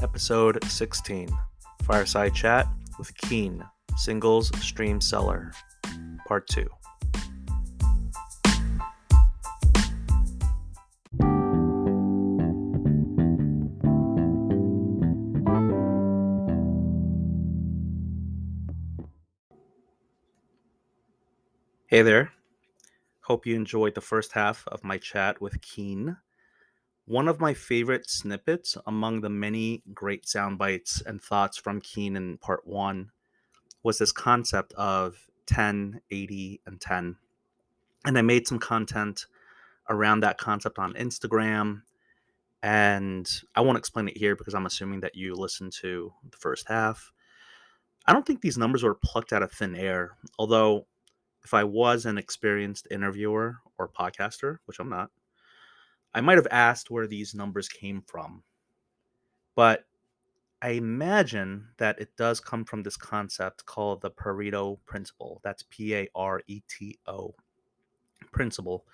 Episode 16, Fireside Chat with Keane, Singles Stream Seller, Part 2. Hey there. Hope you enjoyed the first half of my chat with Keane. One of my favorite snippets among the many great sound bites and thoughts from Keane in Part 1 was this concept of 10, 80, and 10. And I made some content around that concept on Instagram. And I won't explain it here because I'm assuming that you listened to the first half. I don't think these numbers were plucked out of thin air, although if I was an experienced interviewer or podcaster, which I'm not, I might have asked where these numbers came from. But I imagine that it does come from this concept called the Pareto principle. That's Pareto principle,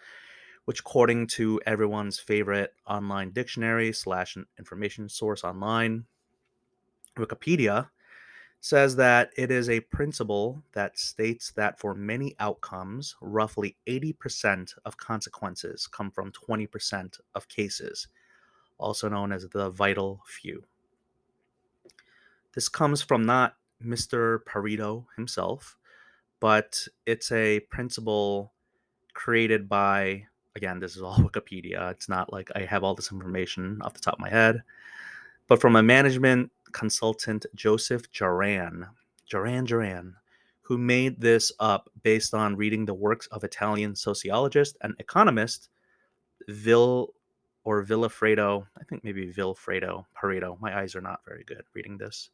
which according to everyone's favorite online dictionary slash information source online, Wikipedia, says that it is a principle that states that for many outcomes, roughly 80% of consequences come from 20% of cases, also known as the vital few. This comes from not Mr. Pareto himself, but it's a principle created by, again, this is all Wikipedia. It's not like I have all this information off the top of my head, but from a management consultant, Joseph Joran, who made this up based on reading the works of Italian sociologist and economist Villafredo. I think maybe Vilfredo Pareto. My eyes are not very good reading this.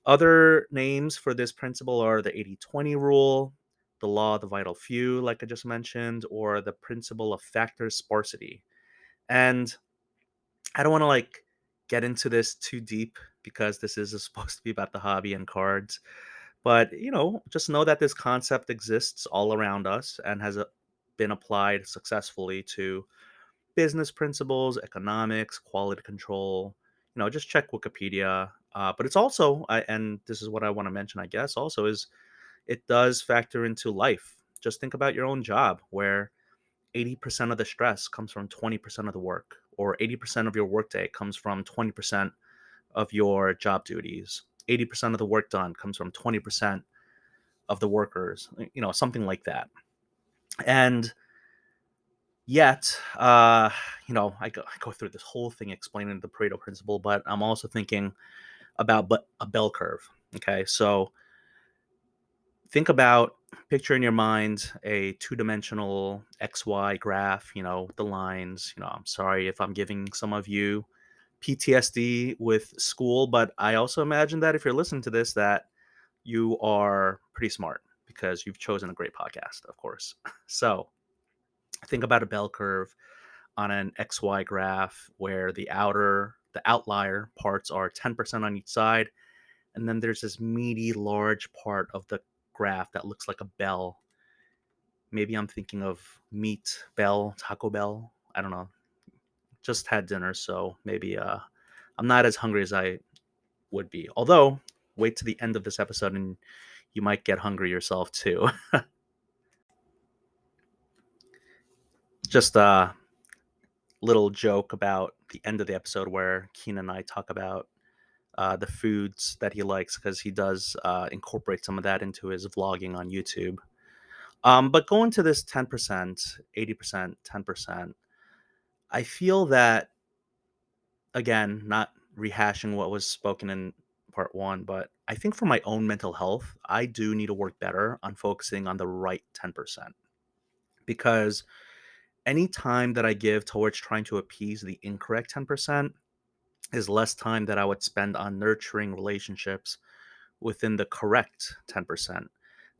Other names for this principle are the 80-20 rule, the law of the vital few, like I just mentioned, or the principle of factor sparsity. And I don't want to get into this too deep because this is supposed to be about the hobby and cards. But, just know that this concept exists all around us and has been applied successfully to business principles, economics, quality control. Just check Wikipedia. But it's also, and this is what I want to mention, I guess, also is it does factor into life. Just think about your own job where 80% of the stress comes from 20% of the work, or 80% of your workday comes from 20% of your job duties. 80% of the work done comes from 20% of the workers, something like that. And yet, I go through this whole thing explaining the Pareto principle, but I'm also thinking about a bell curve. Okay, so picture in your mind a two-dimensional XY graph, with the lines. I'm sorry if I'm giving some of you PTSD with school, but I also imagine that if you're listening to this, that you are pretty smart because you've chosen a great podcast, of course. So think about a bell curve on an XY graph where the outlier parts are 10% on each side. And then there's this meaty, large part of the graph that looks like a bell. Maybe I'm thinking of Meat Bell, Taco Bell. I don't know. Just had dinner, so maybe I'm not as hungry as I would be. Although, wait to the end of this episode and you might get hungry yourself too. Just a little joke about the end of the episode where Keane and I talk about the foods that he likes because he does incorporate some of that into his vlogging on YouTube. But going to this 10%, 80%, 10%, I feel that, again, not rehashing what was spoken in part one, but I think for my own mental health, I do need to work better on focusing on the right 10%. Because any time that I give towards trying to appease the incorrect 10% is less time that I would spend on nurturing relationships within the correct 10%,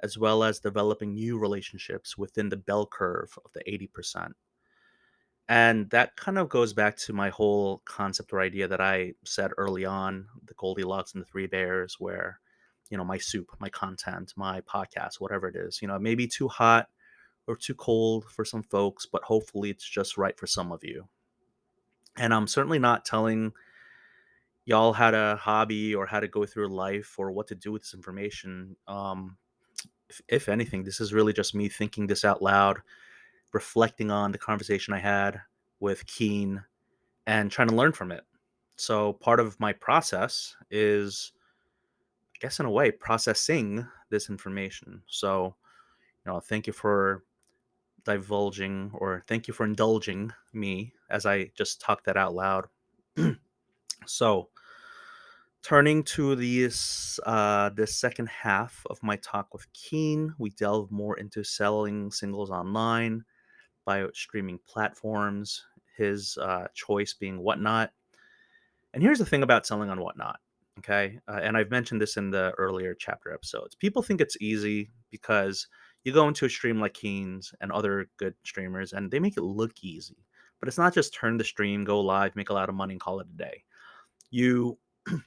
as well as developing new relationships within the bell curve of the 80%. And that kind of goes back to my whole concept or idea that I said early on, the Goldilocks and the Three Bears, where, my soup, my content, my podcast, whatever it is, it may be too hot or too cold for some folks, but hopefully it's just right for some of you. And I'm certainly not telling y'all had a hobby or how to go through life or what to do with this information. If anything, this is really just me thinking this out loud, reflecting on the conversation I had with Keane and trying to learn from it. So part of my process is, I guess, in a way, processing this information. So, thank you for divulging, or thank you for indulging me as I just talked that out loud. So, turning to the second half of my talk with Keen, we delve more into selling singles online by streaming platforms, his choice being Whatnot. And here's the thing about selling on Whatnot, okay? And I've mentioned this in the earlier chapter episodes. People think it's easy because you go into a stream like Keen's and other good streamers, and they make it look easy. But it's not just turn the stream, go live, make a lot of money, and call it a day. You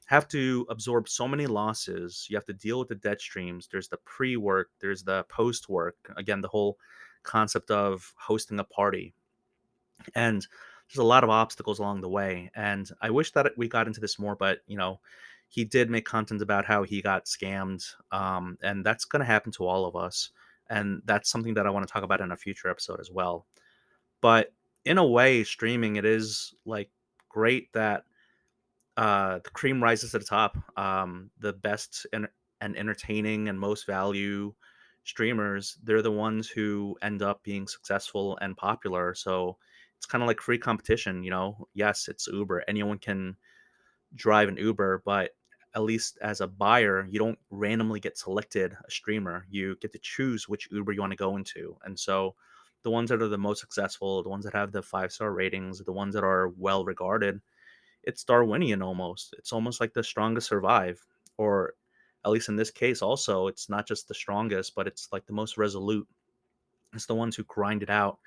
have to absorb so many losses. You have to deal with the dead streams. There's the pre work, there's the post work. Again, the whole concept of hosting a party, and there's a lot of obstacles along the way. And I wish that we got into this more, but he did make content about how he got scammed, and that's going to happen to all of us. And that's something that I want to talk about in a future episode as well. But in a way, streaming, it is like great that the cream rises to the top. The best and entertaining and most value streamers, they're the ones who end up being successful and popular. So it's kind of like free competition. Yes, it's Uber. Anyone can drive an Uber, but at least as a buyer, you don't randomly get selected a streamer. You get to choose which Uber you want to go into. And so the ones that are the most successful, the ones that have the 5-star ratings, the ones that are well regarded, it's Darwinian almost. It's almost like the strongest survive, or at least in this case, also, it's not just the strongest, but it's like the most resolute. It's the ones who grind it out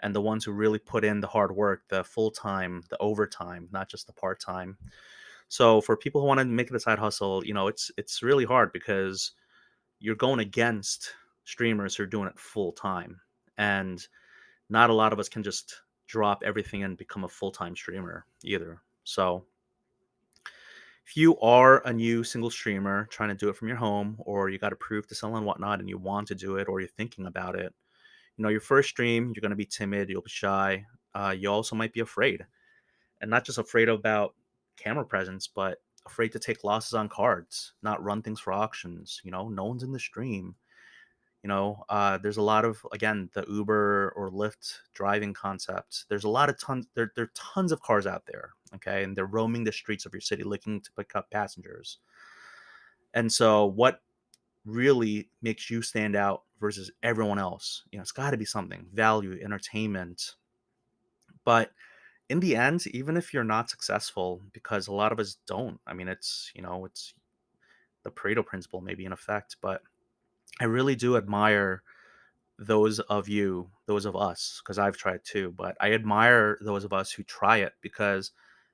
and the ones who really put in the hard work, the full time, the overtime, not just the part time. So for people who want to make it a side hustle, it's really hard because you're going against streamers who are doing it full time, and not a lot of us can just drop everything and become a full time streamer either. So if you are a new single streamer trying to do it from your home, or you got approved to sell and whatnot, and you want to do it, or you're thinking about it, your first stream, you're going to be timid, you'll be shy. You also might be afraid, and not just afraid about camera presence, but afraid to take losses on cards, not run things for auctions. No one's in the stream. There's a lot of, again, the Uber or Lyft driving concepts. There's a lot of tons. There are tons of cars out there, okay, and they're roaming the streets of your city looking to pick up passengers. And so, what really makes you stand out versus everyone else? It's got to be something: value, entertainment. But in the end, even if you're not successful, because a lot of us don't. I mean, it's the Pareto principle, maybe in effect. But I really do admire those of us, because I've tried too, but I admire those of us who try it, because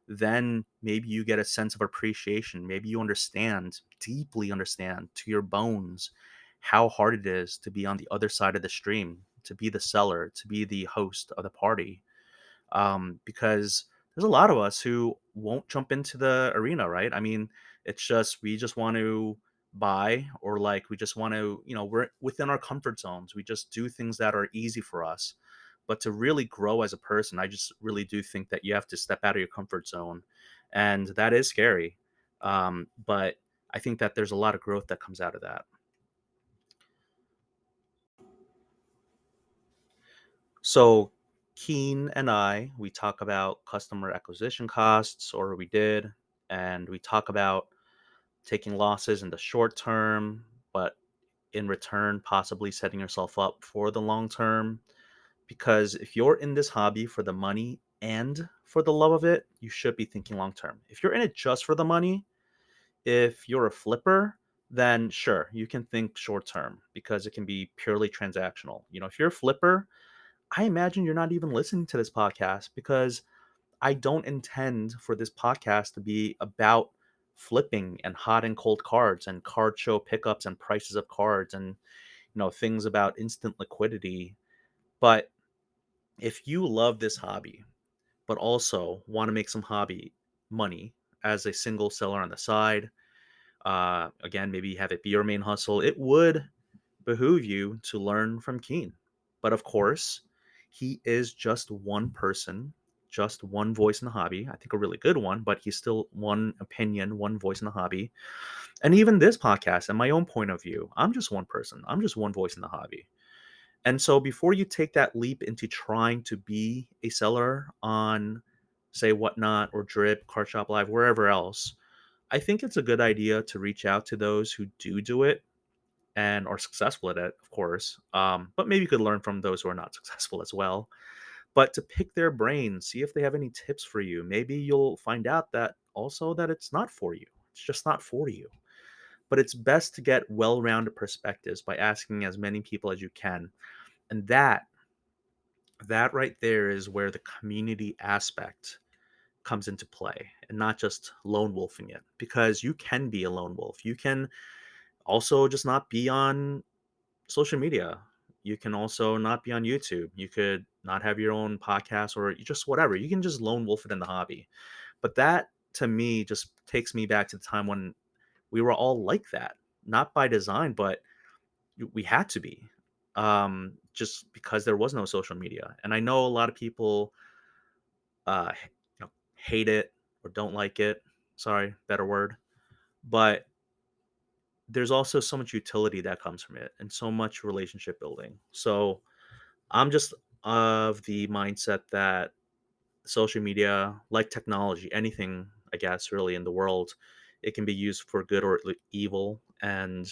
then maybe you get a sense of appreciation. Maybe you understand, deeply understand to your bones, how hard it is to be on the other side of the stream, to be the seller, to be the host of the party. Because there's a lot of us who won't jump into the arena, right? I mean, it's just we just want to buy, or like we just want to, we're within our comfort zones. We just do things that are easy for us. But to really grow as a person, I just really do think that you have to step out of your comfort zone, and that is scary. But I think that there's a lot of growth that comes out of that. So Keen and we talk about customer acquisition costs, or we did, and we talk about taking losses in the short term, but in return, possibly setting yourself up for the long term. Because if you're in this hobby for the money and for the love of it, you should be thinking long term. If you're in it just for the money, if you're a flipper, then sure, you can think short term because it can be purely transactional. If you're a flipper, I imagine you're not even listening to this podcast, because I don't intend for this podcast to be about flipping and hot and cold cards and card show pickups and prices of cards and things about instant liquidity. But if you love this hobby but also want to make some hobby money, as a single seller on the side, again, maybe have it be your main hustle, it would behoove you to learn from Keane. But of course, he is just one person, just one voice in the hobby. I think a really good one, but he's still one opinion, one voice in the hobby. And even this podcast and my own point of view, I'm just one person. I'm just one voice in the hobby. And so before you take that leap into trying to be a seller on, say, Whatnot or Drip, Card Shop Live, wherever else, I think it's a good idea to reach out to those who do it and are successful at it, of course. But maybe you could learn from those who are not successful as well. But to pick their brains, see if they have any tips for you. Maybe you'll find out that also that it's not for you. It's just not for you. But it's best to get well-rounded perspectives by asking as many people as you can. And that right there is where the community aspect comes into play and not just lone wolfing it, because you can be a lone wolf. You can also just not be on social media. You can also not be on YouTube. You could not have your own podcast or just whatever. You can just lone wolf it in the hobby. But that to me just takes me back to the time when we were all like that, not by design, but we had to be, just because there was no social media. And I know a lot of people, hate it or don't like it. Sorry, better word. But there's also so much utility that comes from it and so much relationship building. So I'm just of the mindset that social media, like technology, anything, I guess, really in the world, it can be used for good or evil. And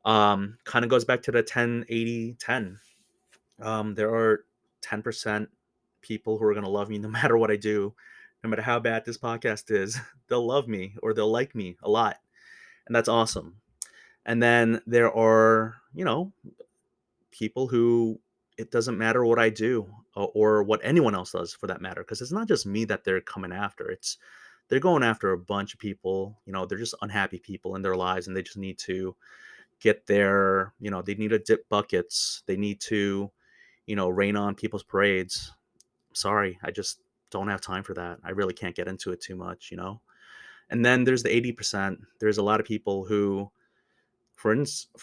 kind of goes back to the 10-80-10. There are 10% people who are going to love me no matter what I do, no matter how bad this podcast is. They'll love me or they'll like me a lot. And that's awesome. And then there are, people who it doesn't matter what I do or what anyone else does for that matter, because it's not just me that they're coming after. It's they're going after a bunch of people. They're just unhappy people in their lives, and they just need to get their, they need to dip buckets. They need to, rain on people's parades. Sorry, I just don't have time for that. I really can't get into it too much. And then there's the 80%. There's a lot of people who, for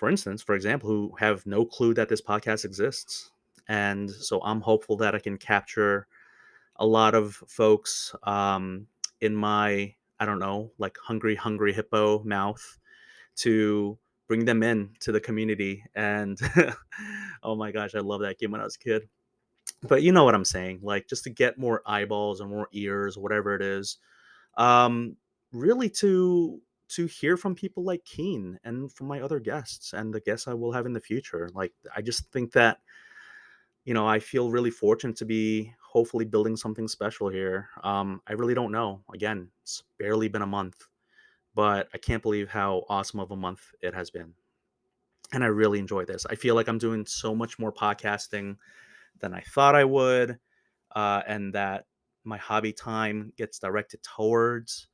example, who have no clue that this podcast exists. And so I'm hopeful that I can capture a lot of folks, in my, I don't know, like hungry hippo mouth, to bring them in to the community. And oh my gosh, I love that game when I was a kid. But you know what I'm saying, like just to get more eyeballs or more ears, whatever it is, um, really to hear from people like Keane and from my other guests and the guests I will have in the future. Like I just think that, I feel really fortunate to be hopefully building something special here. I really don't know. Again, it's barely been a month, but I can't believe how awesome of a month it has been. And I really enjoy this. I feel like I'm doing so much more podcasting than I thought I would, and that my hobby time gets directed towards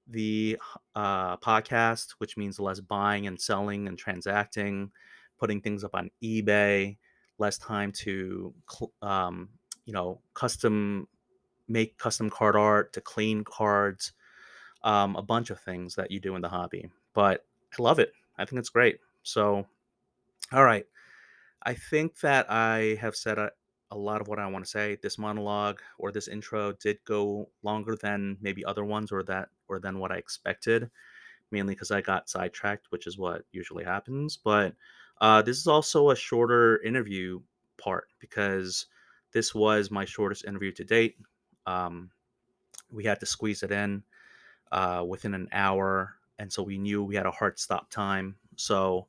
the podcast, which means less buying and selling and transacting, putting things up on eBay, less time to, custom make custom card art, to clean cards, a bunch of things that you do in the hobby. But I love it. I think it's great. So, all right. I think that I have said a lot of what I want to say. This monologue or this intro did go longer than maybe other ones, or than what I expected, mainly because I got sidetracked, which is what usually happens. But this is also a shorter interview part because this was my shortest interview to date. Um, we had to squeeze it in within an hour, and so we knew we had a hard stop time. So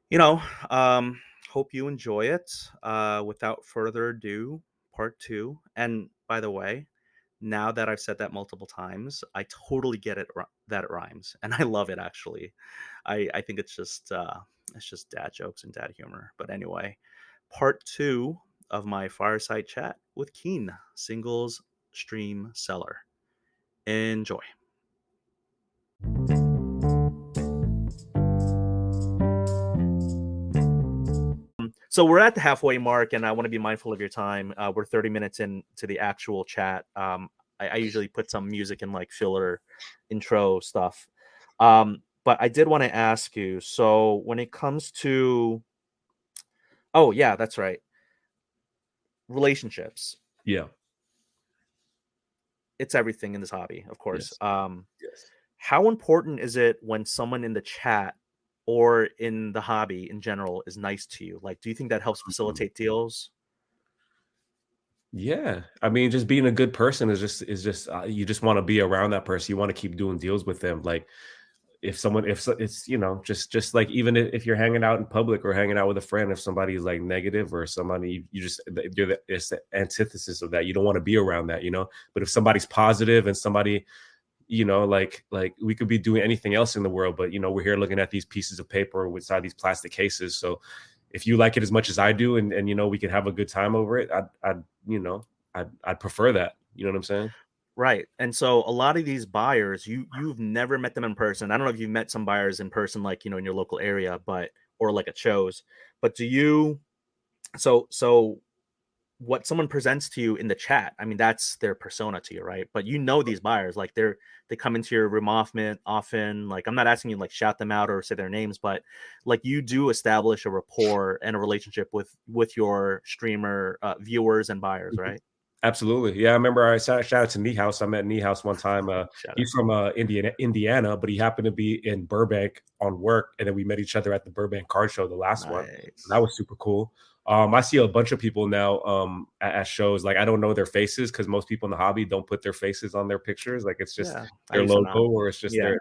you know, um, hope you enjoy it. Without further ado, part two. And by the way, now that I've said that multiple times, I totally get it that it rhymes, and I love it actually. I think it's just dad jokes and dad humor. But anyway, part two of my fireside chat with Keane, singles stream seller. Enjoy. So we're at the halfway mark, and I want to be mindful of your time. We're 30 minutes into the actual chat. I usually put some music in like filler intro stuff. But I did want to ask you, so when it comes to, oh yeah, that's right, relationships, Yeah. it's everything in this hobby, of course. Yes. Yes. How important is it when someone in the chat or in the hobby in general is nice to you? Like, do you think that helps Mhm. facilitate deals? Yeah, I mean, just being a good person is just you just want to be around that person. You want to keep doing deals with them. Like if someone, if it's just like even if you're hanging out in public or hanging out with a friend, if somebody is like negative or somebody you just you're it's the antithesis of that. You don't want to be around that. But if somebody's positive and somebody like we could be doing anything else in the world, but we're here looking at these pieces of paper inside these plastic cases. So if you like it as much as I do, and we could have a good time over it, you know I'd prefer that. You know what I'm saying? Right. And so a lot of these buyers, you've never met them in person. I don't know if you've met some buyers in person, like, in your local area, but or like at shows. But do you so what someone presents to you in the chat, I mean, that's their persona to you, right? But these buyers, like they come into your room often. Like, I'm not asking you like shout them out or say their names, but like you do establish a rapport and a relationship with your streamer viewers and buyers, Mhm. right? Absolutely. Yeah, I remember I shout out to Knee House. I met Knee House one time. Shout out. He's from Indiana, but he happened to be in Burbank on work, and then we met each other at the Burbank Card Show, the last one. That Nice. was super cool. I see a bunch of people now at shows. Like I don't know their faces because most people in the hobby don't put their faces on their pictures. Like it's just Yeah, I their used to logo not. or it's just Yeah,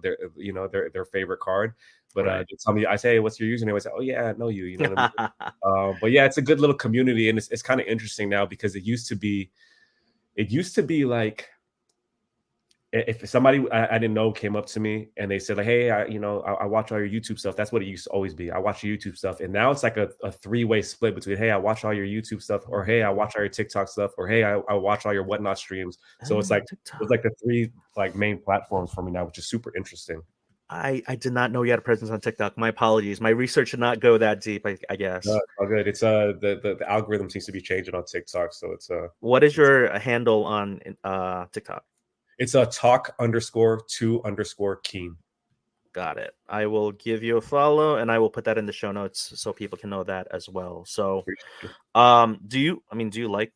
their favorite card. But right. they tell me, I say, hey, what's your username? I say, oh yeah, I know you. You know what I mean? But yeah, it's a good little community, and it's kind of interesting now because it used to be like if somebody I didn't know came up to me and they said like, hey, I watch all your YouTube stuff. That's what it used to always be. I watch your YouTube stuff, and now it's like a three-way split between, hey, I watch all your YouTube stuff, or hey, I watch all your TikTok stuff, or hey, I watch all your whatnot streams. So it's Oh, like TikTok. the three like main platforms for me now, which is super interesting. I did not know you had a presence on TikTok. My apologies. My research did not go that deep, I No, guess. it's all good. It's the algorithm seems to be changing on TikTok, so What is it's your handle on TikTok? it's a talk underscore to underscore Keane. Got it. I will give you a follow, and I will put that in the show notes so people can know that as well. So, Appreciate you. do you like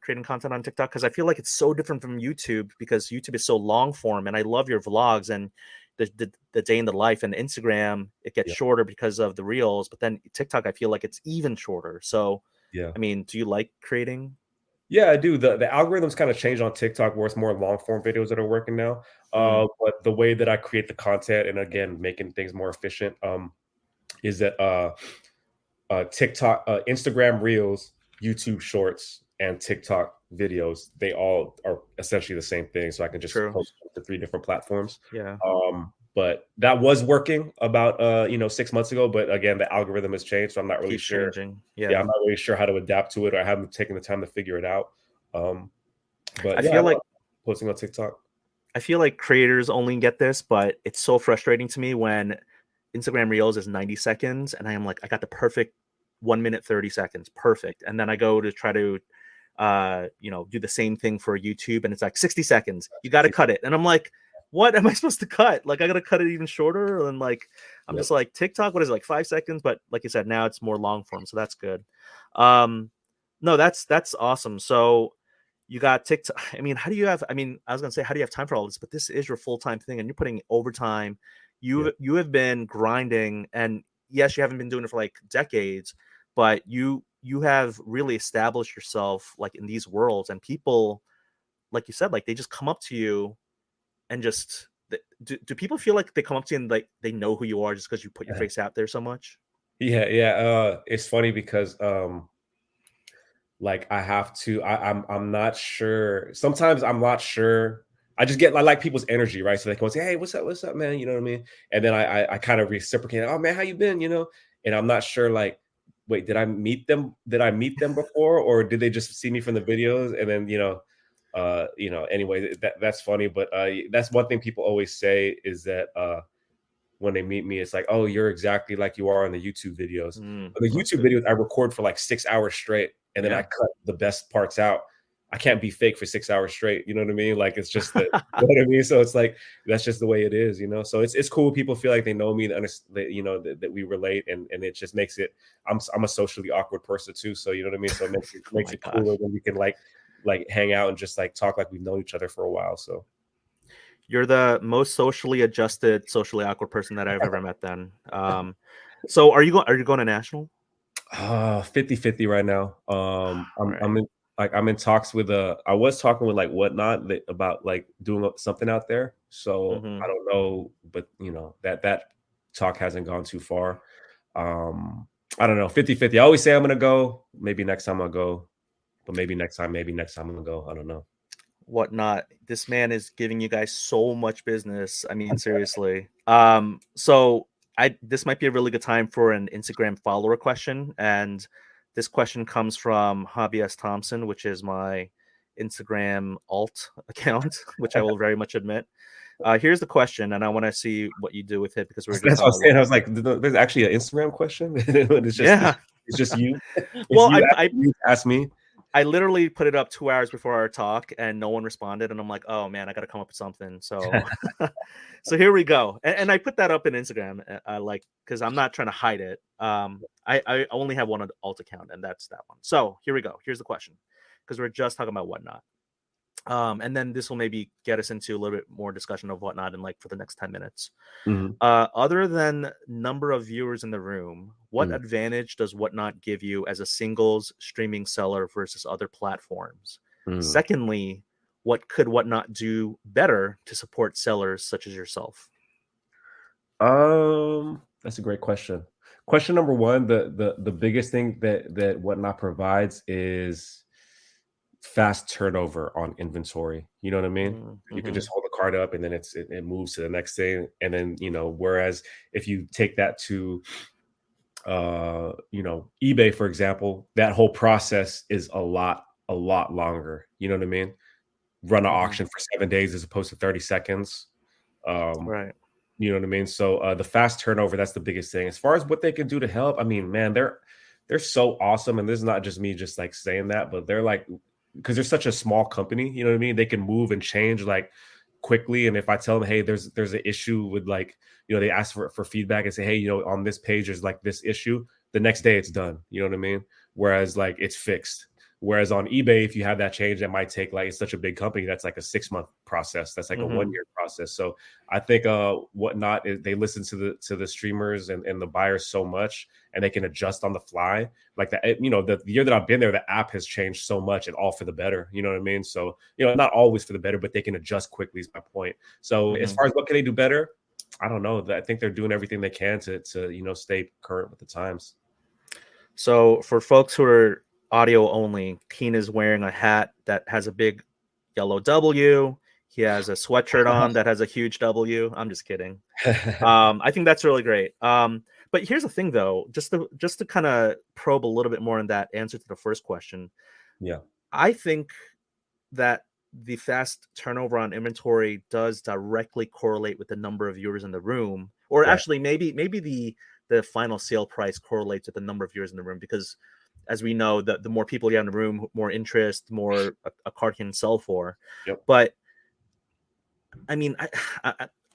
creating content on TikTok? Because I feel like it's so different from YouTube because YouTube is so long form, and I love your vlogs and the day in the life. And Instagram, it gets Yeah, shorter because of the reels, but then TikTok, I feel like it's even shorter. So, yeah. I mean, do you like creating? Yeah, I do. The algorithms kind of changed on TikTok where it's more long form videos that are working now. Mm, But the way that I create the content and again making things more efficient is that TikTok, Instagram Reels, YouTube Shorts, and TikTok videos, they all are essentially the same thing. So I can just true. post to three different platforms. Yeah. But that was working about 6 months ago. But again, the algorithm has changed, so I'm not really Keeps sure. changing. Yeah, Yeah. I'm not really sure how to adapt to it, or I haven't taken the time to figure it out. Um, but I yeah, I feel love like posting on TikTok. I feel like creators only get this, but it's so frustrating to me when Instagram Reels is 90 seconds and I am like, I got the perfect 1 minute 30 seconds, perfect. And then I go to try to do the same thing for YouTube and it's like 60 seconds. You got to cut it. And I'm like, what am I supposed to cut? Like I got to cut it even shorter and like I'm Yep. just like TikTok what is it, like 5 seconds, but like you said now it's more long form, so that's good. Um no, that's awesome. So you got TikTok. I mean, how do you have? I mean, I was gonna say, how do you have time for all this? But this is your full time thing, and you're putting overtime. Yeah. You have been grinding, and yes, you haven't been doing it for like decades, but you have really established yourself like in these worlds, and people, like you said, like they just come up to you and just do people feel like they come up to you and like they know who you are just because you put your face out there so much? Yeah, yeah. It's funny because like I have to. I'm not sure. Sometimes I'm not sure. I like people's energy, right? So they come and say, "Hey, what's up, man?" You know what I mean? And then I kind of reciprocate. Oh man, how you been? And I'm not sure. Like, wait, did I meet them? Did I meet them before, or did they just see me from the videos? And then anyway, that's funny. But that's one thing people always say is that when they meet me, it's like, oh, you're exactly like you are in the YouTube videos. But the That's YouTube good. videos I record for like 6 hours straight, and then I Yeah. cut the best parts out. I can't be fake for 6 hours straight. You know what I mean? Like it's just that, you know what I mean? So it's like that's just the way it is, you know. So it's cool. People feel like they know me, that, you know, that we relate, and it just makes it. I'm a socially awkward person too, so you know what I mean. So it makes it Oh makes my it cooler gosh. when we can like hang out and just like talk like we've known each other for a while. So You're the most socially adjusted, socially awkward person that I've ever met then. So are you going to national? 50-50 right now. I'm Right. in I'm in talks with I was talking with like Whatnot about like doing something out there. So I Hmm. don't know, but you know, that talk hasn't gone too far. I don't know, 50-50. I always say I'm gonna go. Maybe next time I'll go, but maybe next time I'm gonna go. I don't know. Whatnot. This man is giving you guys so much business. I mean, seriously. So I this might be a really good time for an Instagram follower question, and this question comes from Hobby S Thompson, which is my Instagram alt account, which I will very much admit. Here's the question, and I want to see what you do with it because we were just That's what talking I about was saying. I was whatnot. like, there's actually an Instagram question. it's just Yeah. it's just you. It's Well, you asking me to ask me. I literally put it up 2 hours before our talk, and no one responded. And I'm like, oh man, I got to come up with something. So, so here we go. And I put that up in Instagram, like because I'm not trying to hide it. I only have one alt account, and that's that one. So here we go. Here's the question, because we're just talking about Whatnot. And then this will maybe get us into a little bit more discussion of Whatnot in like for the next 10 minutes. Mhm, Other than number of viewers in the room, what mhm, advantage does Whatnot give you as a singles streaming seller versus other platforms? mhm. Secondly, what could Whatnot do better to support sellers such as yourself? That's a great question. Question number one, the biggest thing that Whatnot provides is fast turnover on inventory. You know what I mean? You could Mm-hmm. just hold the card up and then it moves to the next thing. And then, you know, whereas if you take that to you know, eBay, for example, that whole process is a lot longer. You know what I mean? Run an Mm-hmm. auction for 7 days as opposed to 30 seconds. Um, Right. You know what I mean? So the fast turnover, that's the biggest thing. As far as what they can do to help, I mean, man, they're so awesome. And this is not just me just like saying that, but they're like because they're such a small company, you know what I mean? They can move and change like quickly. And if I tell them, hey, there's an issue with like, you know, they ask for feedback and say, hey, you know, on this page there's like this issue, the next day it's done. You know what I mean? Whereas like it's fixed. Whereas on eBay, if you have that change, that might take like it's such a big company that's like a 6 month process. That's like a Mm-hmm. 1 year process. So I think Whatnot is they listen to the streamers and the buyers so much, and they can adjust on the fly. Like that, you know, the year that I've been there, the app has changed so much and all for the better. You know what I mean? So you know, not always for the better, but they can adjust quickly. Is my point. So as Mm-hmm. far as what can they do better, I don't know. I think they're doing everything they can to you know stay current with the times. So for folks who are audio only, Keane is wearing a hat that has a big yellow W. He has a sweatshirt on that has a huge W. I'm just kidding. I think that's really great. But here's the thing, though, just to kind of probe a little bit more in that answer to the first question. Yeah, I think that the fast turnover on inventory does directly correlate with the number of viewers in the room, or right. actually maybe the final sale price correlates with the number of viewers in the room because as we know the more people you have in the room, more interest, more a card can sell for. Yep. But I mean,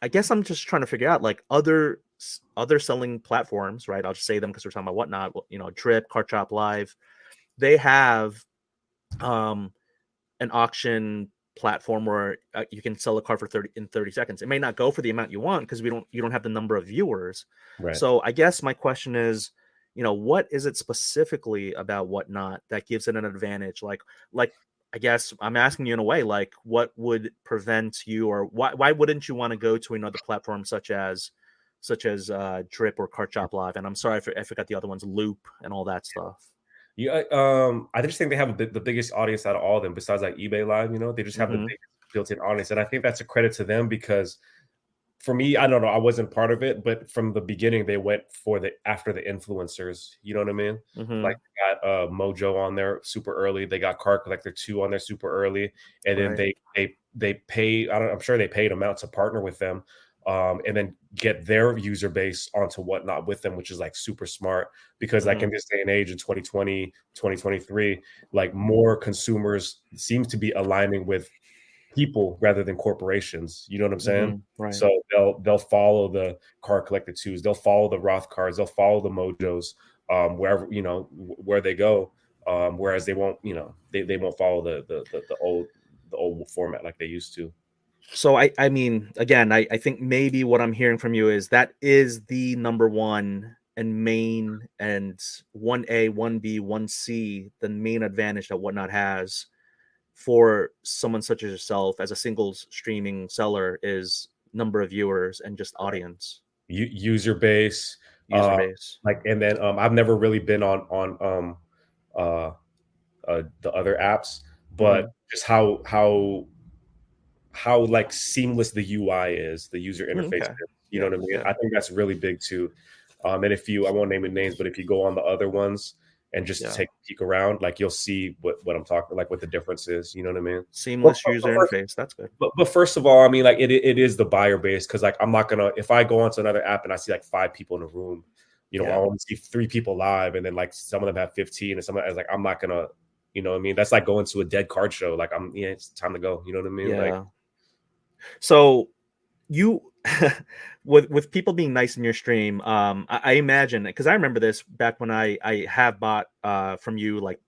I guess I'm just trying to figure out like other selling platforms, right? I'll just say them because we're talking about Whatnot. You know, Drip, Card Shop Live, they have um, an auction platform where you can sell a card for 30 seconds. It may not go for the amount you want because you don't have the number of viewers. Right. So I guess my question is, you know, what is it specifically about Whatnot that gives it an advantage? Like I guess I'm asking you in a way, like what would prevent you, or why wouldn't you want to go to another platform such as Drip or Card Shop Live? And I'm sorry I forgot the other ones, Loop and all that stuff. Yeah, I just think they have the biggest audience out of all of them, besides like eBay Live. You know, they just have the Mm-hmm. biggest built-in audience, and I think that's a credit to them because for me, I don't know, I wasn't part of it, but from the beginning, they went for the after the influencers. You know what I mean? Like Mm-hmm. they got Mojo on there super early. They got Card Collector 2 on there super early, and then Right. they pay. I'm sure they paid them out to partner with them. and then get their user base onto Whatnot with them, which is like super smart because like in Mhm. this day and age in 2020, 2023, like more consumers seem to be aligning with people rather than corporations. You know what I'm saying? Mhm. Right. So they'll follow the Card Collector twos, they'll follow the Roth cards, they'll follow the Mojos, wherever where they go. Whereas they won't, they won't follow the old format like they used to. So I mean, again, I think maybe what I'm hearing from you is that is the number one and main and 1A, 1B, 1C, the main advantage that Whatnot has for someone such as yourself as a singles streaming seller is number of viewers and just audience, User base, user base. like, and then I've never really been on uh, the other apps, but Mhm. just how like seamless the UI is, the user interface Okay. is. You know Yeah, what I mean? yeah, I think that's really big too. And if you, I won't name the names, but if you go on the other ones and just yeah. take a peek around, like you'll see what I'm talking, like what the difference is. You know what I mean? But, Seamless but, but user first, interface. That's good. but first of all, I mean, like it is the buyer base because like I'm not gonna if I go onto another app and I see like 5 people in a room, I Yeah. only see 3 people live, and then like some of them have 15, and some of like I'm not gonna, what I mean? That's like going to a dead card show. Like it's time to go. You know what I mean? Like Yeah. So you with people being nice in your stream, I imagine because I remember this back when I have bought from you like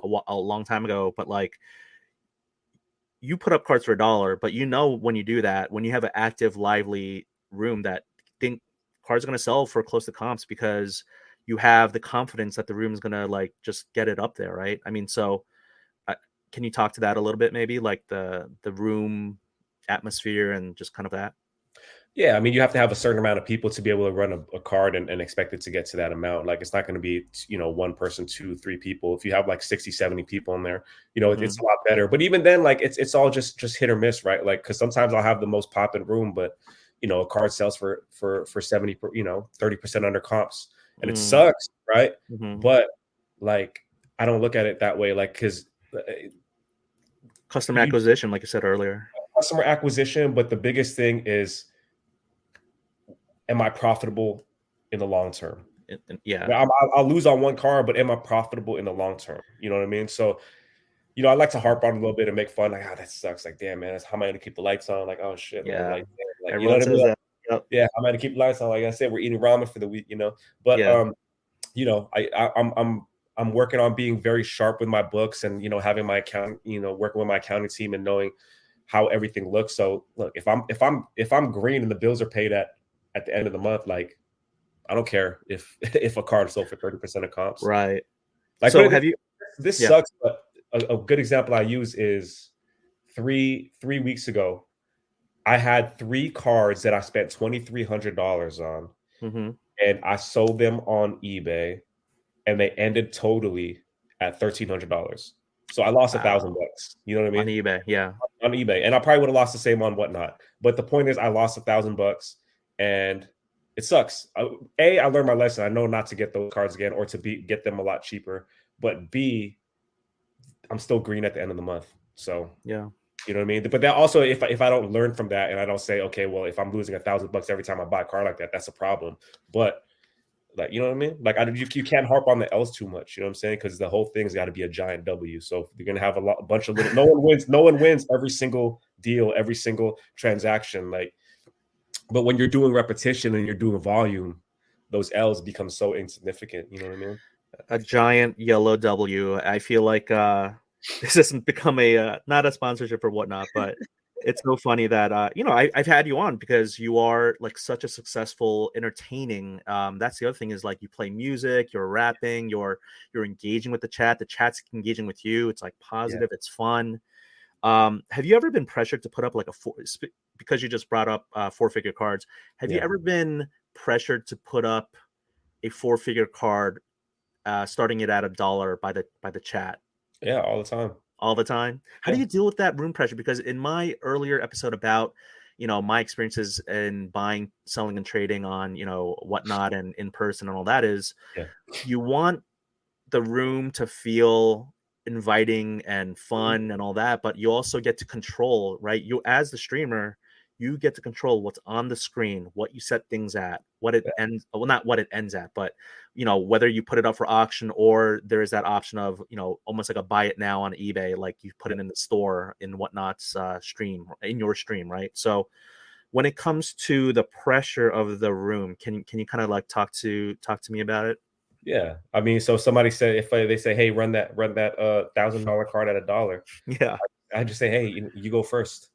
a long time ago, but like you put up cards for $1, but when you do that, when you have an active, lively room that think cards are gonna sell for close to comps because you have the confidence that the room is gonna like just get it up there, right? I mean, so uh, can you talk to that a little bit, maybe like the room atmosphere and just kind of that? Yeah, I mean, you have to have a certain amount of people to be able to run a card and expect it to get to that amount. Like, it's not going to be, one person, two, 3 people. If you have like 60, 70 people in there, it's Hmm. a lot better. But even then, like, it's all just hit or miss, right? Like, because sometimes I'll have the most popping room, but, a card sells for 70, 30% under comps. And it Mm, sucks, right? hmm. But, like, I don't look at it that way. Like, because Custom you acquisition, like I said earlier. customer acquisition, but the biggest thing is, am I profitable in the long term? Yeah, Now, I'll lose on one car, but am I profitable in the long term? You know what I mean? So, I like to harp on a little bit and make fun. Like, that sucks. Like, damn, man, how am I going to keep the lights on? Like, oh shit, man. yeah. Like, damn, like, you know Everyone what I mean? says Like, that. Yep. yeah, how am I going to keep the lights on? Like I said, we're eating ramen for the week. But Yeah. I'm working on being very sharp with my books and having my account, working with my accounting team and knowing how everything looks. So, look, if I'm green and the bills are paid at the end of the month, like, I don't care if if a card sold for 30% of comps. Right. Like, put So it this, have you? this Yeah. sucks, but a good example I use is three weeks ago. I had 3 cards that I spent $2,300 on, Hmm. and I sold them on eBay, and they ended totally at $1,300. So I lost Wow. $1,000. You know what I On mean? eBay. Yeah. On eBay, and I probably would have lost the same on Whatnot. But the point is, I lost $1,000, and it sucks. I learned my lesson. I know not to get those cards again, or to get them a lot cheaper. But B, I'm still green at the end of the month. So Yeah. you know what I mean. But that also, if I don't learn from that, and I don't say, okay, well, if I'm losing $1,000 every time I buy a car like that, that's a problem. But like, you know what I mean? Like, you can't harp on the L's too much. You know what I'm saying? Because the whole thing's got to be a giant W. So you're gonna have a bunch of little. No one wins. No one wins every single deal, every single transaction. Like, but when you're doing repetition and you're doing volume, those L's become so insignificant. You know what I mean? A giant yellow W. I feel like this hasn't become a not a sponsorship or whatnot, but it's so funny that I've had you on because you are like such a successful, entertaining. That's the other thing is like you play music, you're rapping, you're engaging with the chat. The chat's engaging with you. It's like Yeah. positive. It's fun. Have you ever been pressured to put up like because you just brought up 4-figure cards? Have you Yeah. ever been pressured to put up a 4-figure card starting it at $1 by the chat Yeah. All the time. all the time? How do Yeah. you deal with that room pressure? Because in my earlier episode about my experiences in buying, selling, and trading on whatnot and in person and all that is Yeah. you want the room to feel inviting and fun and all that, but you also get to control, right? You as the streamer, you get to control what's on the screen, what you set things at, what it ends, well, not what it ends at, but whether you put it up for auction or there is that option of, almost like a buy it now on eBay, like you put Yeah. it in the store in whatnot's stream in your stream, right? So when it comes to the pressure of the room, can you kind of like talk to me about it? Yeah. I mean, so somebody said if they say, "Hey, run that $1,000 card at a dollar," Yeah. I just say, "Hey, you go first."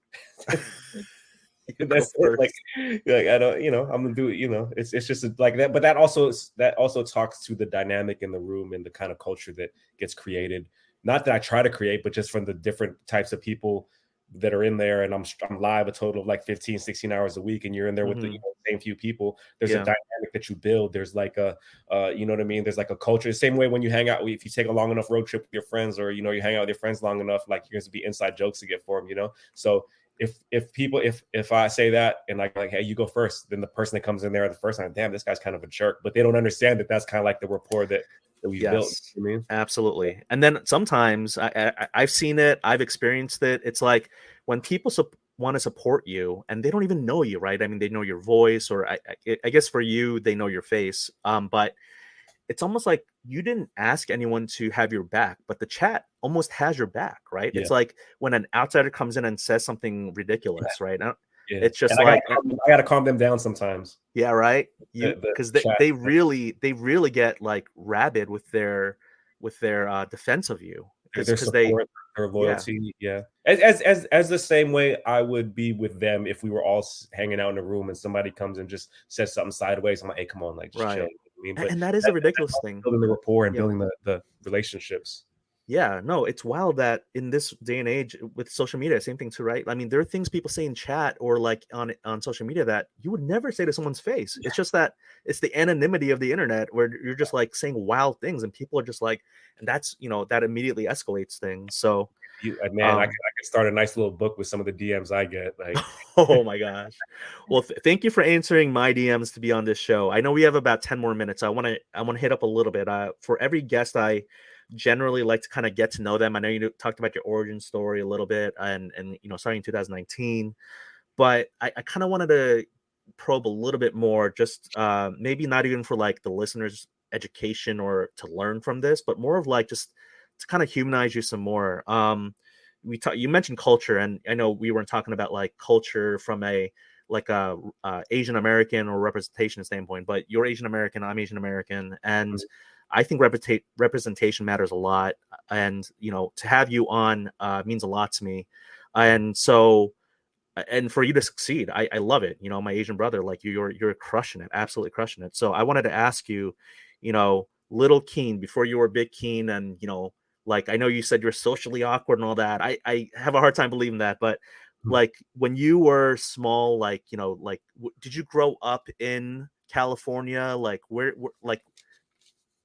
You go That's it. first. Like I don't, I'm gonna do it. It's just like that. But that also talks to the dynamic in the room and the kind of culture that gets created. Not that I try to create, but just from the different types of people that are in there. And I'm live a total of like 15, 16 hours a week, and you're in there with the Hmm. same few people. There's a Yeah. dynamic that you build. There's like you know what I mean. There's like a culture. The same way when you hang out, if you take a long enough road trip with your friends, or you hang out with your friends long enough, like you're gonna be inside jokes to get for them. So if I say that and like hey, you go first, then the person that comes in there the first time, damn, this guy's kind of a jerk, but they don't understand that that's kind of like the rapport that we've built. Yes, You know what I mean? absolutely. And then sometimes I've seen it, I've experienced it. It's like when people want to support you and they don't even know you, right? I mean, they know your voice, or I guess for you, they know your face. But it's almost like you didn't ask anyone to have your back, but the chat almost has your back, right? Yeah, It's like when an outsider comes in and says something ridiculous, right? yeah. It's just And like, I gotta calm them down sometimes. yeah, right. You The because they, chat, they really get like rabid with their defense of you their because they support, their yeah, loyalty, yeah. As the same way I would be with them if we were all hanging out in a room and somebody comes and just says something sideways. I'm like, hey, come on, like just chill. right. You know what I mean, And, but and that is a ridiculous thing. building the rapport and Yeah. building the relationships. Yeah, no, it's wild that in this day and age with social media, same thing too, right? I mean, there are things people say in chat or like on social media that you would never say to someone's face. It's just that it's the anonymity of the internet where you're just like saying wild things and people are just like, and that's that immediately escalates things. So, Man, I um, could start a nice little book with some of the DMs I get. Like, oh my gosh. Well, thank you for answering my DMs to be on this show. I know we have about 10 more minutes. I want to hit up a little bit. For every guest, I generally like to kind of get to know them. I know you talked about your origin story a little bit and starting in 2019, but I kind of wanted to probe a little bit more, just maybe not even for like the listeners' education or to learn from this, but more of like just to kind of humanize you some more. You mentioned culture, and I know we weren't talking about like culture from a like a Asian American or representation standpoint, but you're Asian American, I'm Asian American, and I think representation matters a lot. And to have you on means a lot to me. And so, and for you to succeed, I love it. My Asian brother, like you're crushing it, absolutely crushing it. So I wanted to ask you, little Keane before you were big Keane, and like I know you said you're socially awkward and all that. I have a hard time believing that, but like when you were small, like like did you grow up in California? Like where like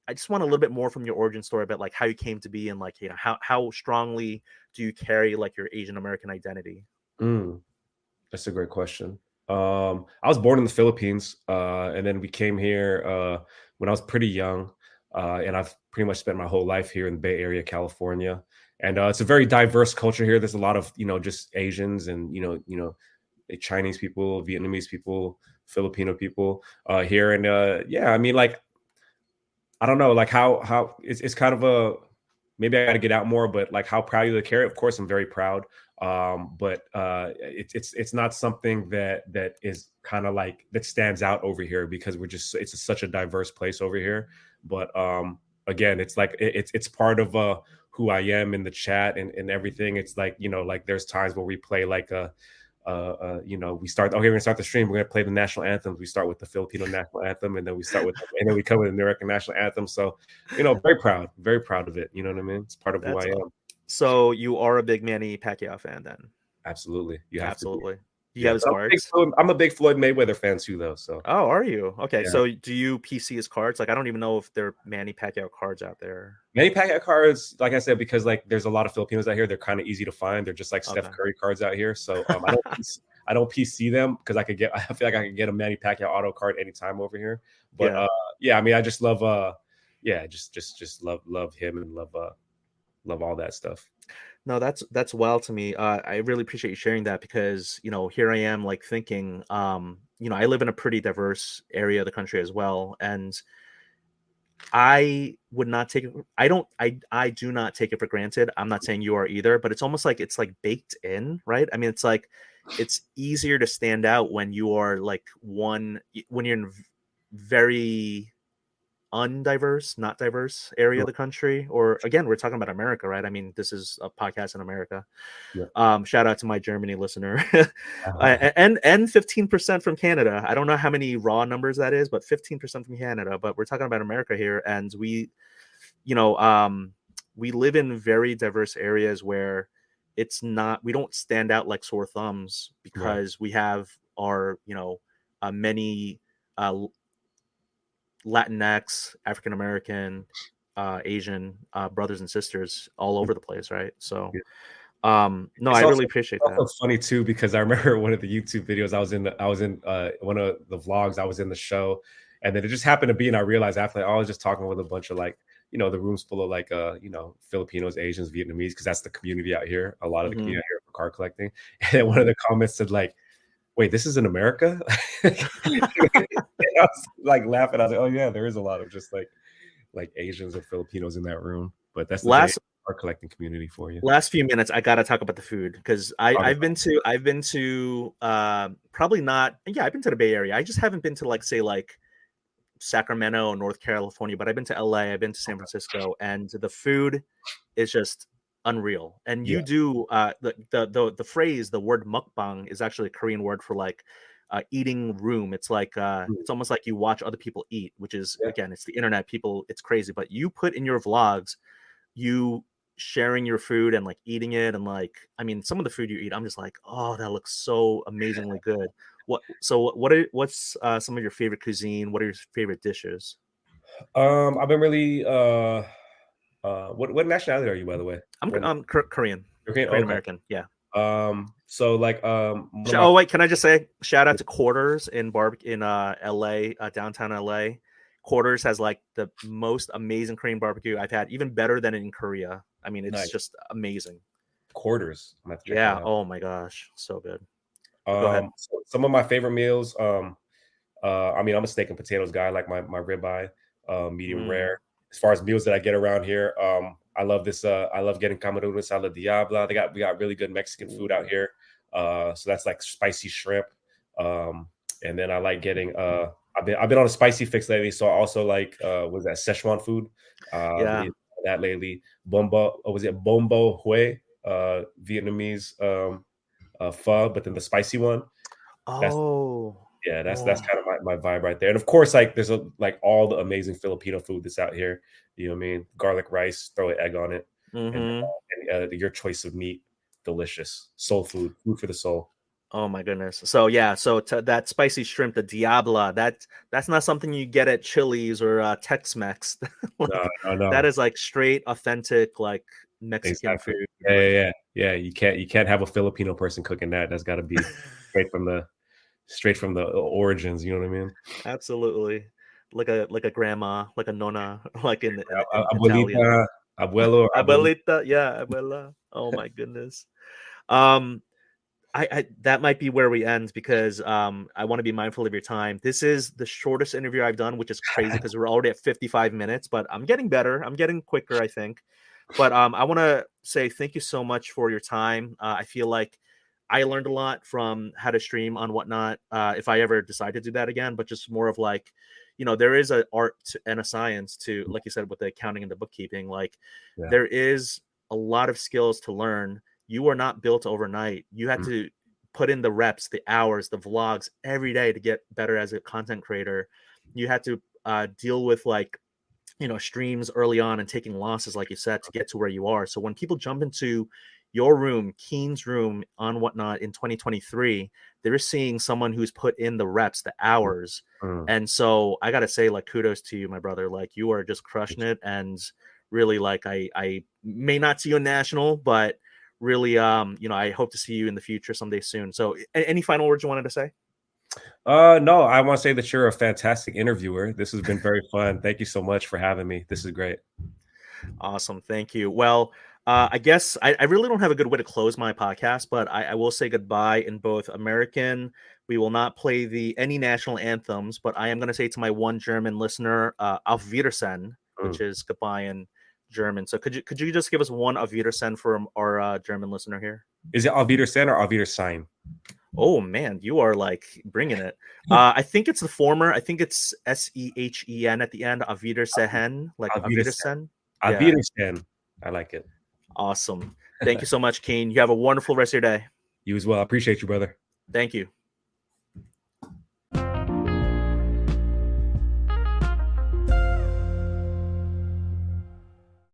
I just want a little bit more from your origin story about like how you came to be and like how strongly do you carry like your Asian American identity? mm, that's a great question. I was born in the Philippines, and then we came here when I was pretty young, and I've pretty much spent my whole life here in the Bay Area, California. And it's a very diverse culture here. There's a lot of just Asians and Chinese people, Vietnamese people, Filipino people here, and yeah, I mean, like I don't know, like how it's kind of a maybe I got to get out more, but like how proud you to carry. Of course, I'm very proud. But it's not something that is kind of like that stands out over here because it's such a diverse place over here. But again, it's like it's part of who I am in the chat and everything. It's like like there's times where we play like a we start. Okay, we're gonna start the stream. We're gonna play the national anthems. We start with the Filipino national anthem, and then and then we come with the American national anthem. So, very proud of it. You know what I mean? It's part of who I That's am. so you are a big Manny Pacquiao fan then? Absolutely, you have to be. Absolutely. Do you Yeah, have his but cards? I'm a big Floyd Mayweather fan too, though. So Oh, are you? Okay, yeah, so do you PC his cards? Like I don't even know if there are Manny Pacquiao cards out there. many Pacquiao cards, like I said, because like there's a lot of Filipinos out here. They're kind of easy to find. They're just like Steph Okay. Curry cards out here. So I don't PC them because I feel like I can get a Manny Pacquiao auto card anytime over here. But Yeah. yeah, I mean, I just love yeah, just love him and love love all that stuff. No, that's wild to me. I really appreciate you sharing that because, here I am like thinking, I live in a pretty diverse area of the country as well. And I would not take it. I do not take it for granted. I'm not saying you are either, but it's almost like it's like baked in, right? I mean, it's like it's easier to stand out when you are like when you're in very undiverse, not diverse area of Sure. the country. Or again, we're talking about America, right? I mean, this is a podcast in America. Yeah. Shout out to my Germany listener, and 15% from Canada. I don't know how many raw numbers that is, but 15% from Canada. But we're talking about America here, and you know, um, we live in very diverse areas where we don't stand out like sore thumbs Right. because we have our, many uh, Latinx, African American, Asian brothers and sisters all over the place, right? So, Yeah. no, I It's really also appreciate that. funny too because I remember one of the YouTube videos I was in one of the vlogs I was in the show, and then it just happened to be, and I realized after I was just talking with a bunch of like the room's full of like Filipinos, Asians, Vietnamese because that's the community out here. A lot of the Hmm. community out here for car collecting, and then one of the comments said like, "Wait, this is in America?" And I was like laughing. I was like, "Oh yeah, there is a lot of just like Asians or Filipinos in that room." But that's the Bay Last car collecting community for you. last few minutes, I gotta talk about the food because Okay. I've been to probably not, yeah, I've been to the Bay Area. I just haven't been to like say like Sacramento, North California, but I've been to LA, I've been to San Francisco, and the food is just unreal. And Yeah. you do the phrase, the word mukbang is actually a Korean word for like eating room. It's like Mm. it's almost like you watch other people eat, which is Yeah. again, it's the internet. People, it's crazy, but you put in your vlogs, you sharing your food and like eating it, and like I mean, some of the food you eat, I'm just like, oh, that looks so amazingly good. What's some of your favorite cuisine? What are your favorite dishes? I've been really what nationality are you, by the way? What Korean, okay, Korean okay. American. Yeah. So like one of my Oh wait, can I just say shout out to Quarters in LA, downtown LA. Quarters has like the most amazing Korean barbecue I've had, even better than in Korea. I mean, it's nice just amazing. quarters. I'm gonna have to check that Yeah. out. Oh my gosh, so good. But go ahead. So some of my favorite meals, I mean, I'm a steak and potatoes guy, like my ribeye, medium Mm, rare. As far as meals that I get around here, I love getting camarones a la diabla. We got really good Mexican food out here. So that's like spicy shrimp. Um, and then I like getting I've been on a spicy fix lately, so I also like was that Szechuan food. Been yeah. eating that lately. Bombo, or was it Bombo Hue? Vietnamese pho, but then the spicy one. That's Oh. yeah, that's Oh. kind of my vibe right there. And of course, like there's like all the amazing Filipino food that's out here. You know what I mean? Garlic rice, throw an egg on it, and, Mm-hmm. your choice of meat, delicious. Soul food, food for the soul. Oh my goodness. So yeah, so that spicy shrimp, the Diabla, that's not something you get at Chili's or Tex-Mex. No, Like no, that no. is like straight authentic like Mexican Exactly. food. Yeah, Like yeah, yeah. Yeah, you can't have a Filipino person cooking that. That's got to be straight from the origins. You know what I mean? absolutely. Like a grandma, like a nonna, like in Italian. Abuelita, abuelo, abuelita. Abuelita, yeah, abuela. Oh my goodness. Um I that might be where we end because I want to be mindful of your time. This is the shortest interview I've done, which is crazy because we're already at 55 minutes, but I'm getting better. I'm getting quicker, I think. But I want to say thank you so much for your time. I feel like I learned a lot from how to stream on whatnot. If I ever decide to do that again, but just more of like, there is an art and a science to, like you said, with the accounting and the bookkeeping. Like, Yeah. there is a lot of skills to learn. You are not built overnight. You had Mm, to put in the reps, the hours, the vlogs every day to get better as a content creator. You had to deal with like streams early on and taking losses, like you said, to get to where you are. So when people jump into your room, Keane's room on whatnot in 2023, they're seeing someone who's put in the reps, the mm, hours. mm. And so I gotta say, like, kudos to you, my brother. Like, you are just crushing it. And really, like, I may not see you in national, but really, I hope to see you in the future someday soon. So any final words you wanted to say? No, I want to say that you're a fantastic interviewer. This has been very fun. Thank you so much for having me. This is great. Awesome. Thank you. Well, I guess I really don't have a good way to close my podcast, but I will say goodbye in both American. We will not play the any national anthems, but I am going to say to my one German listener, Auf Wiedersehen, Mm. which is goodbye in German. So could you just give us one Auf Wiedersehen for our German listener here? Is it Auf Wiedersehen or Auf Wiedersehen? Oh man, you are like bringing it. I think it's the former. I think it's Sehen at the end. Auf Wiedersehen, like Auf Auf Wiedersehen. Wiedersehen. Auf Yeah. Wiedersehen. I like it. Awesome. Thank you so much, Keane. You have a wonderful rest of your day. You as well. I appreciate you, brother. Thank you.